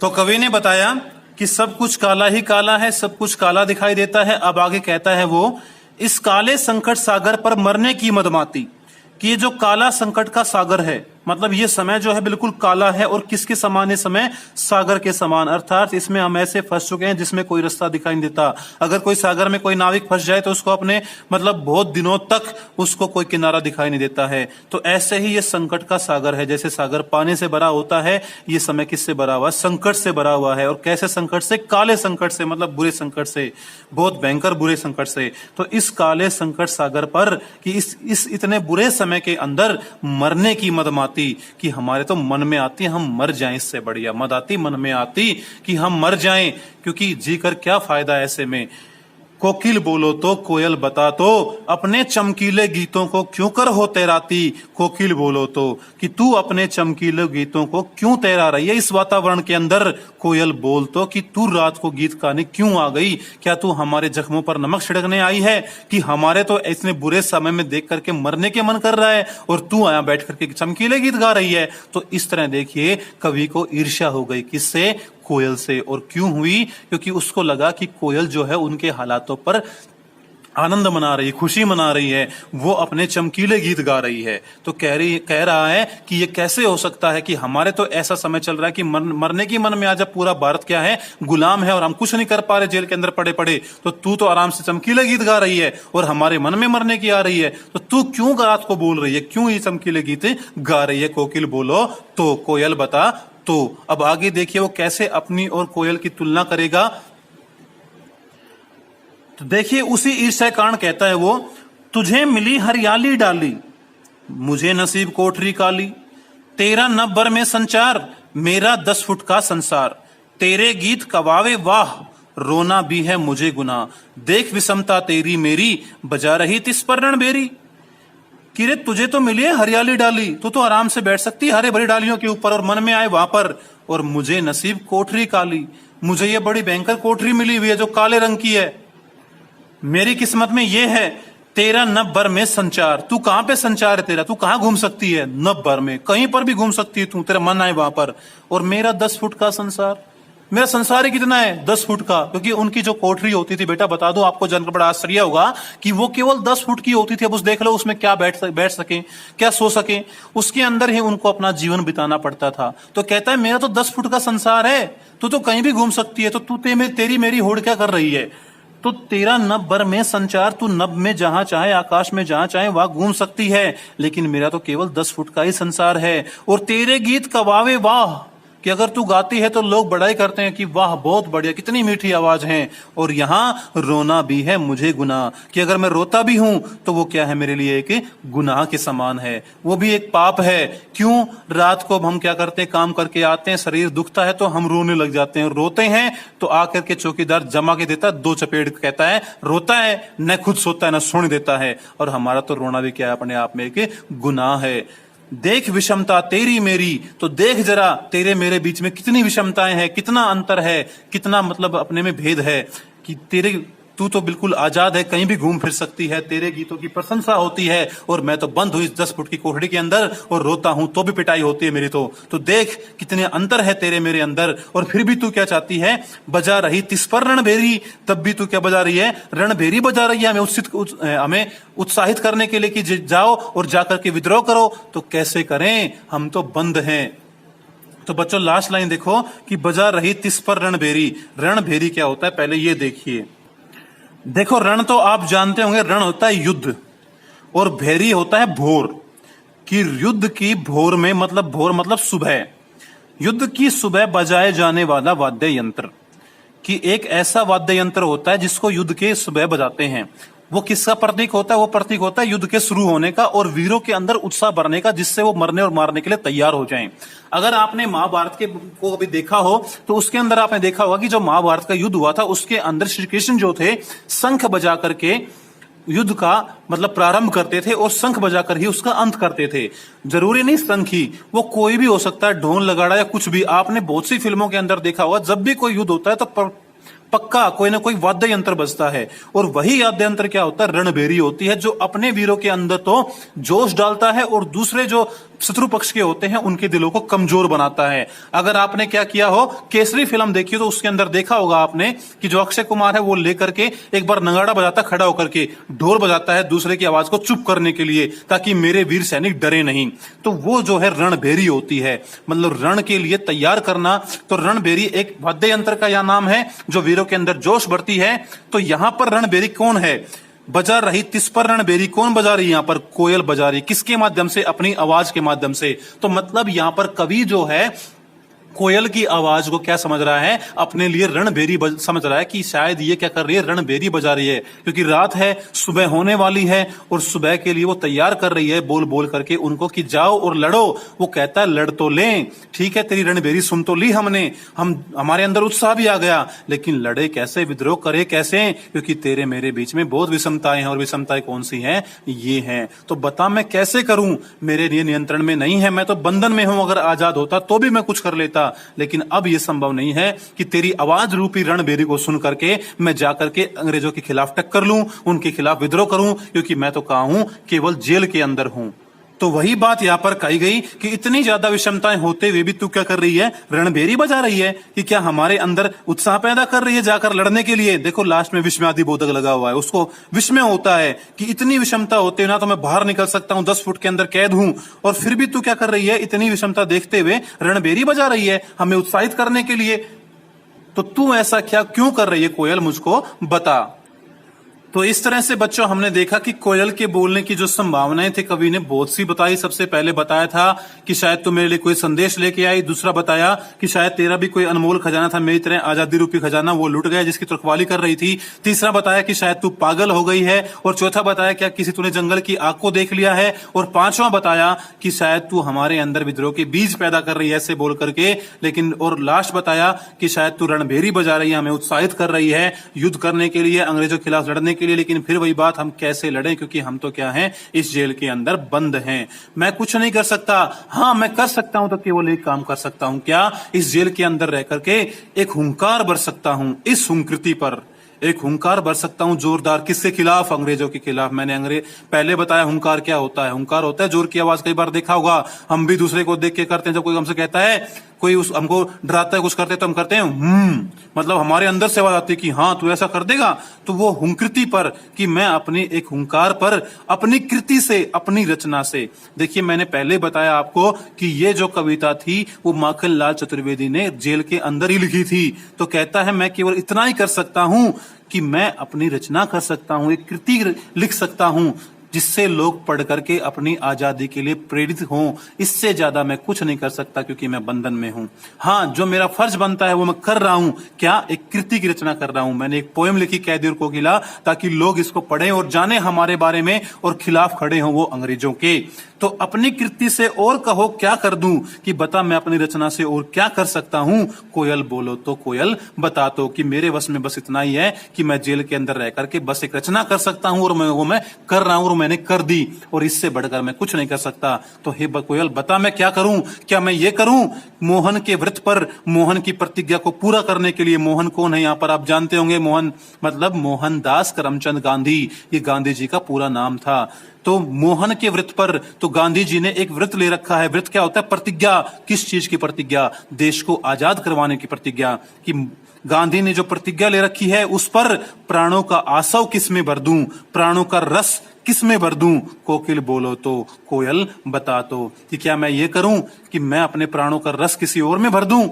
तो कवि ने बताया कि सब कुछ काला ही काला है, सब कुछ काला दिखाई देता है। अब आगे कहता है वो, इस काले संकट सागर पर मरने की मदमाती, कि ये जो काला संकट का सागर है, मतलब ये समय जो है बिल्कुल काला है। और किसके समान ये समय? सागर के समान। अर्थात इसमें हम ऐसे फंस चुके हैं जिसमें कोई रास्ता दिखाई नहीं देता। अगर कोई सागर में कोई नाविक फंस जाए तो उसको अपने मतलब बहुत दिनों तक उसको कोई किनारा दिखाई नहीं देता है। तो ऐसे ही ये संकट का सागर है। जैसे सागर पानी से भरा होता है, ये समय किससे भरा हुआ? संकट से भरा हुआ है। और कैसे संकट से? काले संकट से, मतलब बुरे संकट से, बहुत भयंकर बुरे संकट से। तो इस काले संकट सागर पर कि इस इतने बुरे समय के अंदर मरने की मदमाती, कि हमारे तो मन में आती हम मर जाएं, इससे बढ़िया मद आती मन में आती कि हम मर जाएं, क्योंकि जीकर क्या फायदा ऐसे में। कोकिल बोलो तो कोयल बता तो, अपने चमकीले गीतों को क्यों कर हो तैराती। कोकिल बोलो तो, कि तू अपने चमकीले गीतों को क्यों तैरा रही है इस वातावरण के अंदर। कोयल बोल तो, कि तू रात को गीत गाने क्यों आ गई। क्या तू हमारे जख्मों पर नमक छिड़कने आई है, कि हमारे तो इतने बुरे समय में देख करके मरने के मन कर रहा है और तू आया बैठ करके चमकीले गीत गा रही है। तो इस तरह देखिए कवि को ईर्ष्या हो गई, किससे? कोयल से। और क्यों हुई? क्योंकि उसको लगा कि कोयल जो है उनके हालातों पर आनंद मना रही, खुशी मना रही है, वो अपने चमकीले गीत गा रही है। तो कह रहा है कि ये कैसे हो सकता है कि हमारे तो ऐसा समय चल रहा है कि मरने की मन में आज पूरा भारत क्या है? गुलाम है, और हम कुछ नहीं कर पा रहे, जेल के अंदर पड़े पड़े। तो तू तो आराम से चमकीले गीत गा रही है और हमारे मन में मरने की आ रही है। तो तू क्यों रात को बोल रही है, क्यों ये चमकीले गीत गा रही है? कोकिल बोलो तो कोयल बता तो। अब आगे देखिए वो कैसे अपनी और कोयल की तुलना करेगा। तो देखिए उसी ईर्ष्या कारण कहता है वो, तुझे मिली हरियाली डाली, मुझे नसीब कोठरी काली। तेरा नब्बर में संचार, मेरा 10 फुट का संसार। तेरे गीत कवावे वाह, रोना भी है मुझे गुनाह। देख विषमता तेरी मेरी, बजा रही तिस पर रणबेरी। कि रे तुझे तो मिली है हरियाली डाली, तू तो आराम से बैठ सकती है हरे भरी डालियों के ऊपर और मन में आए वहां पर। और मुझे नसीब कोठरी काली, मुझे ये बड़ी भयंकर कोठरी मिली हुई है जो काले रंग की है। मेरी किस्मत में ये है, तेरा नब्बर में संचार। तू कहां पे संचार है तेरा? तू कहां घूम सकती है? नब्बर में, कहीं पर भी घूम सकती है तू, तेरा मन आए वहां पर। और मेरा 10 फुट का संसार, मेरा संसार ही कितना है? 10 फुट का। क्योंकि उनकी जो कोठरी होती थी, बेटा बता दो आपको, जानकर बड़ा आश्चर्य होगा कि वो केवल 10 फुट की होती थी। अब उस देख लो उसमें क्या बैठ सके, क्या सो सके, उसके अंदर ही उनको अपना जीवन बिताना पड़ता था। तो कहता है मेरा तो 10 फुट का संसार है, तू तो कहीं भी घूम सकती है, तो तू तेरी मेरी होड़ क्या कर रही है? तो तेरा नभ भर में संचार, तू नभ में जहां चाहे, आकाश में जहां चाहे वहां घूम सकती है, लेकिन मेरा तो केवल 10 फुट का ही संसार है। और तेरे गीत कवावे वाह, कि अगर तू गाती है तो लोग बड़ाई करते हैं कि वाह बहुत बढ़िया, कितनी मीठी आवाज है। और यहां रोना भी है मुझे गुनाह, कि अगर मैं रोता भी हूं तो वो क्या है मेरे लिए? एक गुनाह के समान है, वो भी एक पाप है। क्यों? रात को हम क्या करते हैं, काम करके आते हैं, शरीर दुखता है तो हम रोने लग जाते हैं। रोते हैं तो आकर के चौकीदार जमा के देता है 2 चपेट, कहता है रोता है, न खुद सोता है न सोने देता है। और हमारा तो रोना भी क्या है? अपने आप में एक गुनाह है। देख विषमता तेरी मेरी, तो देख जरा तेरे मेरे बीच में कितनी विषमताएं हैं, कितना अंतर है, कितना मतलब अपने में भेद है। कि तू तो बिल्कुल आजाद है, कहीं भी घूम फिर सकती है, तेरे गीतों की प्रशंसा होती है, और मैं तो बंद हुई इस 10 फुट की कोठरी के अंदर और रोता हूं तो भी पिटाई होती है मेरी। तो देख कितने अंतर है तेरे मेरे अंदर। और फिर भी तू क्या चाहती है? बजा रही तिस पर रणभेरी, तब भी तू क्या बजा रही है? रणभेरी बजा रही है हमें उत्साहित करने के लिए कि जाओ और जाकर के विद्रोह करो। तो कैसे करें, हम तो बंद हैं। तो बच्चों लास्ट लाइन देखो कि बजा रही तिस पर रणभेरी। रणभेरी क्या होता है पहले ये देखिए। देखो रण तो आप जानते होंगे, रण होता है युद्ध, और भेरी होता है भोर। कि युद्ध की भोर में, मतलब भोर मतलब सुबह, युद्ध की सुबह बजाए जाने वाला वाद्य यंत्र। कि एक ऐसा वाद्य यंत्र होता है जिसको युद्ध के सुबह बजाते हैं। वो किसका प्रतीक होता है? वो प्रतीक होता है युद्ध के शुरू होने का और वीरों के अंदर उत्साह भरने का, जिससे वो मरने और मारने के लिए तैयार हो जाएं। अगर आपने महाभारत के को कभी देखा हो तो उसके अंदर आपने देखा होगा कि जो महाभारत का युद्ध हुआ था उसके अंदर श्री कृष्ण जो थे शंख बजा करके युद्ध का मतलब प्रारंभ करते थे और शंख बजाकर ही उसका अंत करते थे। जरूरी नहीं शंख ही, वो कोई भी हो सकता है, ढोल लगाड़ा या कुछ भी। आपने बहुत सी फिल्मों के अंदर देखा होगा जब भी कोई युद्ध होता है तो पक्का कोई ना कोई वाद्य यंत्र बजता है। और वही वाद्य यंत्र क्या होता है? रणभेरी होती है, जो अपने वीरों के अंदर तो जोश डालता है और दूसरे जो शत्रु पक्ष के होते हैं उनके दिलों को कमजोर बनाता है। अगर आपने क्या किया हो, केसरी फिल्म देखी हो तो उसके अंदर देखा होगा आपने कि जो अक्षय कुमार है वो लेकर के एक बार नगाड़ा बजाता खड़ा होकर के ढोल बजाता है दूसरे की आवाज को चुप करने के लिए, ताकि मेरे वीर सैनिक डरे नहीं। तो वो जो है रणभेरी होती है, मतलब रण के लिए तैयार करना। तो रणभेरी एक वाद्य यंत्र का यह नाम है जो वीरों के अंदर जोश बढ़ती है। तो यहां पर रणभेरी कौन है बजा रही, तिस पर रणभेरी कौन बजा रही, यहां पर कोयल बजा रही। किसके माध्यम से? अपनी आवाज के माध्यम से। तो मतलब यहां पर कवि जो है कोयल की आवाज को क्या समझ रहा है? अपने लिए रणभेरी समझ रहा है कि शायद ये क्या कर रही है, रणभेरी बजा रही है, क्योंकि रात है, सुबह होने वाली है और सुबह के लिए वो तैयार कर रही है बोल बोल करके उनको कि जाओ और लड़ो। वो कहता है लड़ तो लें, ठीक है तेरी रणभेरी सुन तो ली हमने, हमारे अंदर उत्साह भी आ गया, लेकिन लड़े कैसे, विद्रोह करे कैसे? क्योंकि तेरे मेरे बीच में बहुत विषमताएं हैं। और विषमताएं कौन सी हैं? ये हैं। तो बता मैं कैसे करूं, मेरे लिए नियंत्रण में नहीं है, मैं तो बंधन में हूं। अगर आजाद होता तो भी मैं कुछ कर लेता, लेकिन अब यह संभव नहीं है कि तेरी आवाज रूपी रणभेरी को सुन करके मैं जाकर के अंग्रेजों के खिलाफ टक्कर लूं, उनके खिलाफ विद्रोह करूं, क्योंकि मैं तो कहां हूं, केवल जेल के अंदर हूं। तो वही बात यहां पर कही गई कि इतनी ज्यादा विषमताएं होते हुए भी तू क्या कर रही है? रणभेरी बजा रही है। कि क्या हमारे अंदर उत्साह पैदा कर रही है जाकर लड़ने के लिए? देखो लास्ट में विस्मयादि बोधक लगा हुआ है, उसको विस्मय होता है कि इतनी विषमता होते हुए ना तो मैं बाहर निकल सकता हूं, 10 फुट के अंदर कैद हूं, और फिर भी तू क्या कर रही है? इतनी विषमता देखते हुए रणभेरी बजा रही है हमें उत्साहित करने के लिए। तो तू ऐसा क्या क्यों कर रही है कोयल, मुझको बता। तो इस तरह से बच्चों हमने देखा कि कोयल के बोलने की जो संभावनाएं थी कवि ने बहुत सी बताई। सबसे पहले बताया था कि शायद तू मेरे लिए कोई संदेश लेके आई, दूसरा बताया कि शायद तेरा भी कोई अनमोल खजाना था, मेरी तरह आजादी रूपी खजाना वो लुट गया जिसकी तो रखवाली कर रही थी, तीसरा बताया कि शायद तू पागल हो गई है, और चौथा बताया क्या किसी तूने जंगल की आग को देख लिया है, और पांचवा बताया कि शायद तू हमारे अंदर विद्रोह के बीज पैदा कर रही है ऐसे बोल करके। लेकिन और लास्ट बताया कि शायद तू रणभेरी बजा रही है, हमें उत्साहित कर रही है युद्ध करने के लिए, अंग्रेजों के खिलाफ लड़ने के लिए। लेकिन फिर वही बात, हम कैसे लड़ें, क्योंकि हम तो क्या हैं, इस जेल के अंदर बंद हैं। मैं कुछ नहीं कर सकता। हाँ मैं कर सकता हूं, तो केवल एक काम कर सकता हूं, क्या? इस जेल के अंदर रह करके एक हुंकार भर सकता हूं, इस हुंकृति पर एक हुंकार भर सकता हूं जोरदार। किसके खिलाफ? अंग्रेजों के खिलाफ। मैंने पहले बताया हुंकार क्या होता है। हुंकार होता है जोर की आवाज। कई बार देखा होगा हम भी दूसरे को देख के करते हैं, जब कोई हमसे कहता है, कोई हमको डराता है, कुछ करते तो हम करते हैं मतलब हमारे अंदर से आवाज आती है कि हाँ तू ऐसा कर देगा। तो वो हुंकृति पर, कि मैं अपनी एक हुंकार पर, अपनी कृति से, अपनी रचना से। देखिए मैंने पहले बताया आपको कि ये जो कविता थी वो माखन लाल चतुर्वेदी ने जेल के अंदर ही लिखी थी। तो कहता है मैं केवल इतना ही कर सकता हूं कि मैं अपनी रचना कर सकता हूं, एक कृति लिख सकता हूं जिससे लोग पढ़ करके अपनी आजादी के लिए प्रेरित हों। इससे ज्यादा मैं कुछ नहीं कर सकता, क्योंकि मैं बंधन में हूं। हाँ जो मेरा फर्ज बनता है वो मैं कर रहा हूं। क्या? एक कृति की रचना कर रहा हूं। मैंने एक पोएम लिखी कैदी और कोकिला, ताकि लोग इसको पढ़ें और जाने हमारे बारे में और खिलाफ खड़े हों वो अंग्रेजों के। तो अपनी कृति से और कहो क्या कर दूं, कि बता मैं अपनी रचना से और क्या कर सकता हूं। कोयल बोलो तो कोयल बता, तो कि मेरे वश में बस इतना ही है कि मैं जेल के अंदर रह करके बस एक रचना कर सकता हूं, और मैं कर रहा हूं और मैंने कर दी, और इससे बढ़कर मैं कुछ नहीं कर सकता। तो हे कोयल बता मैं क्या करूं। क्या मैं ये करूं? मोहन के व्रत पर, मोहन की प्रतिज्ञा को पूरा करने के लिए। मोहन कौन है यहाँ पर? आप जानते होंगे। मोहन मतलब मोहनदास करमचंद गांधी, ये गांधी जी का पूरा नाम था। तो मोहन के व्रत पर, तो गांधी जी ने एक व्रत ले रखा है। व्रत क्या होता है? प्रतिज्ञा। किस चीज की प्रतिज्ञा? देश को आजाद करवाने की प्रतिज्ञा। कि गांधी ने जो प्रतिज्ञा ले रखी है उस पर प्राणों का आसव किस में भर दूं, प्राणों का रस किस में भर दूं। कोकिल बोलो तो कोयल बता, तो कि क्या मैं ये करूं कि मैं अपने प्राणों का रस किसी और में भर दूं।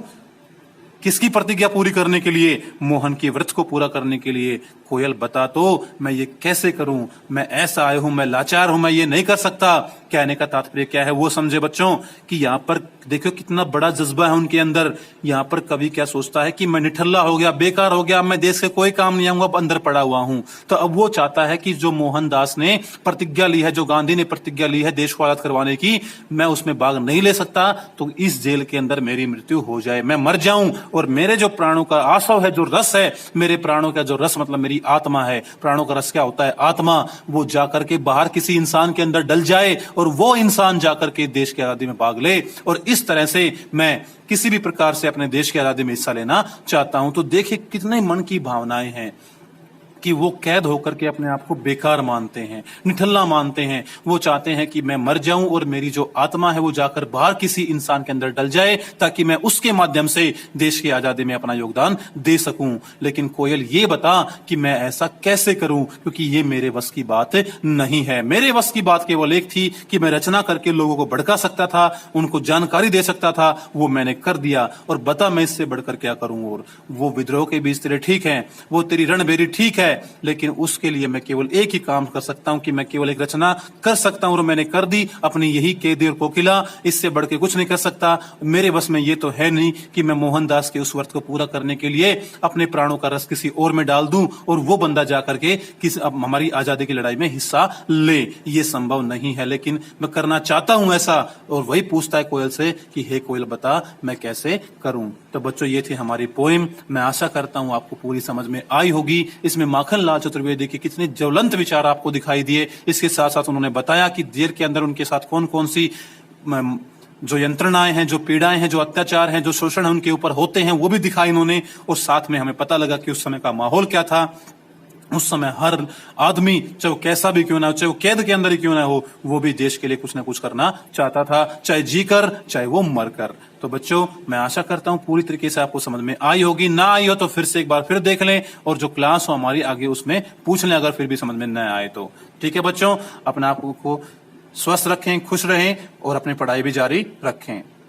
किसकी प्रतिज्ञा पूरी करने के लिए? मोहन की व्रत को पूरा करने के लिए। कोयल बता तो मैं ये कैसे करूं, मैं ऐसा आया हूं, मैं लाचार हूं, मैं ये नहीं कर सकता। कहने का तात्पर्य क्या है वो समझे बच्चों, कि यहाँ पर देखो कितना बड़ा जज्बा है उनके अंदर। यहाँ पर कवि क्या सोचता है कि मैं निठल्ला हो गया, बेकार हो गया, मैं देश के कोई काम नहीं आऊंगा, अब अंदर पड़ा हुआ हूं। तो अब वो चाहता है कि जो मोहनदास ने प्रतिज्ञा ली है, जो गांधी ने प्रतिज्ञा ली है देश को आजाद करवाने की, मैं उसमें भाग नहीं ले सकता। तो इस जेल के अंदर मेरी मृत्यु हो जाए, मैं मर जाऊं, और मेरे जो प्राणों का आसव है, जो रस है, मेरे प्राणों का जो रस मतलब मेरी आत्मा है। प्राणों का रस क्या होता है? आत्मा। वो जाकर के बाहर किसी इंसान के अंदर डल जाए, और वो इंसान जाकर के देश की आजादी में भाग ले, और इस तरह से मैं किसी भी प्रकार से अपने देश की आजादी में हिस्सा लेना चाहता हूं। तो देखिए कितने मन की भावनाएं हैं। कि वो कैद होकर के अपने आप को बेकार मानते हैं, निठल्ला मानते हैं। वो चाहते हैं कि मैं मर जाऊं और मेरी जो आत्मा है वो जाकर बाहर किसी इंसान के अंदर डल जाए, ताकि मैं उसके माध्यम से देश की आजादी में अपना योगदान दे सकूं। लेकिन कोयल ये बता कि मैं ऐसा कैसे करूं, क्योंकि ये मेरे बस की बात नहीं है। मेरे बस की बात केवल एक थी कि मैं रचना करके लोगों को भड़का सकता था, उनको जानकारी दे सकता था, वो मैंने कर दिया। और बता मैं इससे बढ़कर क्या करूं। और वो विद्रोह के बीच तेरे ठीक है, वो तेरी रणबेरी ठीक है, लेकिन उसके लिए मैं केवल एक ही काम कर सकता हूं कि मैं केवल एक रचना कर सकता हूं, और मैंने कर दी अपनी यही कैदी और कोकिला। इससे बढ़ के कुछ नहीं कर सकता। मेरे बस में ये तो है नहीं कि मैं मोहनदास के उस व्रत को पूरा करने के लिए अपने प्राणों का रस किसी और में डाल दूं और वो बंदा जाकर के हमारी आजादी की लड़ाई में हिस्सा ले। ये संभव नहीं है, लेकिन मैं करना चाहता हूं ऐसा। और वही पूछता है कोयल से कि हे कोयल बता मैं कैसे करूं। तो बच्चों ये थी हमारी पोएम। मैं आशा करता हूं आपको पूरी समझ में आई होगी। इसमें माखन लाल चतुर्वेदी के कितने ज्वलंत विचार आपको दिखाई दिए। इसके साथ साथ उन्होंने बताया कि जेल के अंदर उनके साथ कौन कौन सी जो यंत्रणाएं हैं, जो पीड़ाएं हैं, जो अत्याचार हैं, जो शोषण है उनके ऊपर होते हैं, वो भी दिखाई इन्होंने। और साथ में हमें पता लगा कि उस समय का माहौल क्या था। उस समय हर आदमी, चाहे वो कैसा भी क्यों ना हो, चाहे वो कैद के अंदर ही क्यों ना हो, वो भी देश के लिए कुछ ना कुछ करना चाहता था, चाहे जीकर चाहे वो मरकर। तो बच्चों मैं आशा करता हूं पूरी तरीके से आपको समझ में आई होगी। ना आई हो तो फिर से एक बार फिर देख लें, और जो क्लास हो हमारी आगे उसमें पूछ लें अगर फिर भी समझ में न आए तो। ठीक है बच्चों, अपने आप को स्वस्थ रखें, खुश रहें और अपनी पढ़ाई भी जारी रखें।